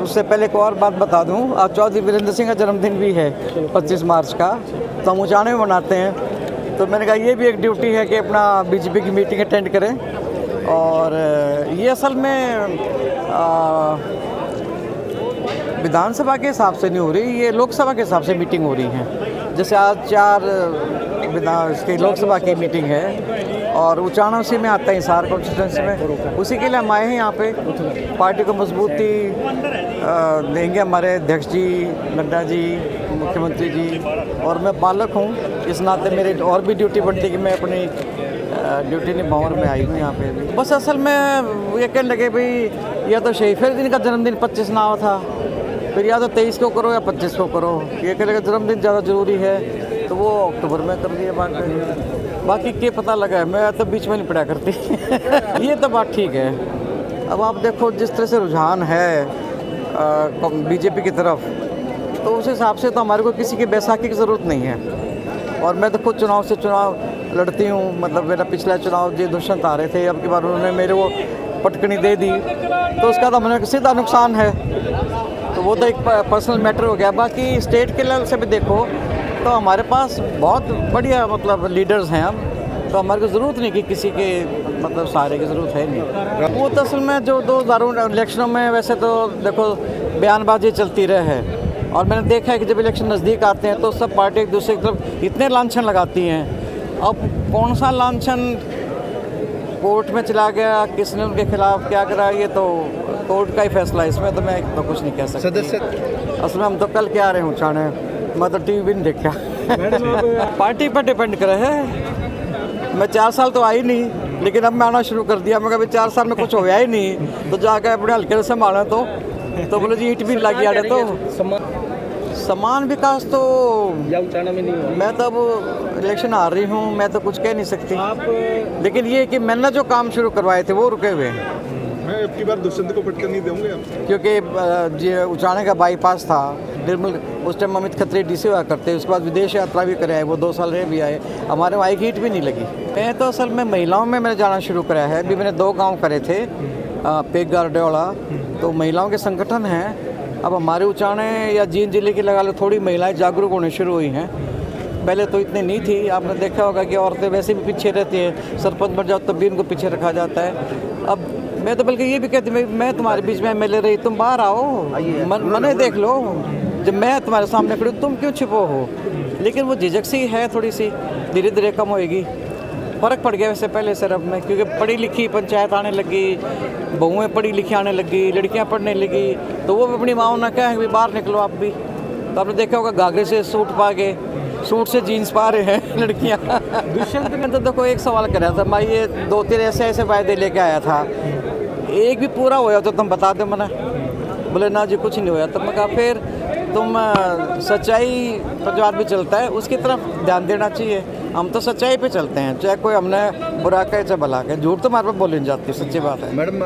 उससे पहले एक और बात बता दूं, आज चौधरी वीरेंद्र सिंह का जन्मदिन भी है 25 मार्च का, तो हम उचाने में मनाते हैं। तो मैंने कहा ये भी एक ड्यूटी है कि अपना बीजेपी की मीटिंग अटेंड करें। और ये असल में विधानसभा के हिसाब से नहीं हो रही, ये लोकसभा के हिसाब से मीटिंग हो रही है। जैसे आज 4 इसकी लोकसभा की मीटिंग है और उचाना उसी में आता है, हिसार कॉन्स्टिट्यूंसी में, उसी के लिए हम आए हैं यहाँ पे। पार्टी को मजबूती देंगे हमारे अध्यक्ष जी, नड्डा जी, मुख्यमंत्री जी, और मैं पालक हूँ, इस नाते मेरी और भी ड्यूटी बनती है कि मैं अपनी ड्यूटी निभाऊँ और मैं आई हूँ यहाँ पे भी। बस असल में ये कहने लगे भाई या तो शहीद फरीदुद्दीन का जन्मदिन 25 ना हुआ था, फिर या तो 23 को करो या 25 को करो। ये कहने लगे जन्मदिन ज़्यादा ज़रूरी है तो वो अक्टूबर में कर दिया। बाकी क्या पता लगा है, मैं तो बीच में नहीं पड़ा करती ये तो बात ठीक है। अब आप देखो जिस तरह से रुझान है बीजेपी की तरफ, तो उस हिसाब से तो हमारे को किसी की बैसाखी की ज़रूरत नहीं है। और मैं तो खुद चुनाव से चुनाव लड़ती हूँ, मतलब मेरा पिछला चुनाव जी दुष्यंत आ रहे थे, अब की बार उन्होंने मेरे को पटकनी दे दी, तो उसका तो मैंने सीधा नुकसान है, तो वो तो एक पर्सनल मैटर हो गया। बाकी स्टेट के लेवल से भी देखो तो हमारे पास बहुत बढ़िया मतलब लीडर्स हैं हम, तो हमारे को ज़रूरत नहीं कि किसी के मतलब सहारे की ज़रूरत है नहीं। वो तो असल में जो 2000 इलेक्शनों में वैसे तो देखो बयानबाजी चलती रहे है, और मैंने देखा है कि जब इलेक्शन नज़दीक आते हैं तो सब पार्टी एक दूसरे की तरफ इतने लांछन लगाती हैं। अब कौन सा लांछन कोर्ट में चला गया, किसने उनके खिलाफ क्या करा, ये तो कोर्ट का ही फैसला है, इसमें तो मैं तो कुछ नहीं कह सकता। सदस्य असल में हम तो कल क्या आ रहे हैं उठाने, मैं तो टीवी भी नहीं देखा पार्टी पर डिपेंड करे है। मैं 4 साल तो आई नहीं, लेकिन अब मैं आना शुरू कर दिया। मैं कभी 4 साल में कुछ होया ही नहीं, तो जाकर अपने हल्के से संभाला तो बोले जी ईट भी लगी आड़े। तो समान विकास तो या उचाना में नहीं हुआ। मैं तो अब इलेक्शन आ रही हूँ, मैं तो कुछ कह नहीं सकती आप, लेकिन ये कि मैंने जो काम शुरू करवाए थे वो रुके हुए हैं। मैं अब की बार दुष्यंत को पटकन नहीं दूंगे क्योंकि उचाने का बाईपास था निर्मल, उस टाइम अमित खत्री डीसी हुआ करते, उसके बाद विदेश यात्रा भी करे आए, वो 2 साल रहे भी आए, हमारे वहाँ हीट भी नहीं लगी। मैं तो असल में महिलाओं में मैंने जाना शुरू करा है। अभी मैंने 2 गाँव करे थे, पेग गारडेवाला, तो महिलाओं के संगठन हैं। अब हमारे उचाने या जींद जिले की लगा लो थोड़ी महिलाएं जागरूक होने शुरू हुई हैं, पहले तो इतनी नहीं थी। आपने देखा होगा कि औरतें वैसे भी पीछे रहती हैं, सरपंच बन जाओ तब भी उनको पीछे रखा जाता है। अब मैं तो बल्कि ये भी कहती हूँ मैं तुम्हारे बीच में MLA रही, तुम बाहर आओ, मने देख लो, जब मैं तुम्हारे सामने खड़ी तुम क्यों छिपो हो। लेकिन वो झिझक सी है थोड़ी सी, धीरे धीरे कम होएगी। फ़र्क पड़ गया वैसे पहले से अब में, क्योंकि पढ़ी लिखी पंचायत आने लगी, बहुएँ पढ़ी लिखी आने लगी, लड़कियां पढ़ने लगी, तो वो भी अपनी माओ ना कहें कि बाहर निकलो आप भी। तो आपने देखा होगा घाघरे से सूट पा के, सूट से जीन्स पा रहे हैं लड़कियां दुष्यंत ने तो देखो एक सवाल कराया था, मैं ये 2-3 ऐसे वायदे लेके आया था, एक भी पूरा होया तो तुम बता दो। मैंने बोले ना जी कुछ नहीं होया। तब मैं कहा फिर तुम सच्चाई पर जो आदमी चलता है उसकी तरफ ध्यान देना चाहिए। हम तो सच्चाई पे चलते हैं, चाहे कोई हमने बुरा कहे चाहे भला कहे, झूठ तो हमारे पर बोली नहीं जाती, सच्ची बात है। मैडम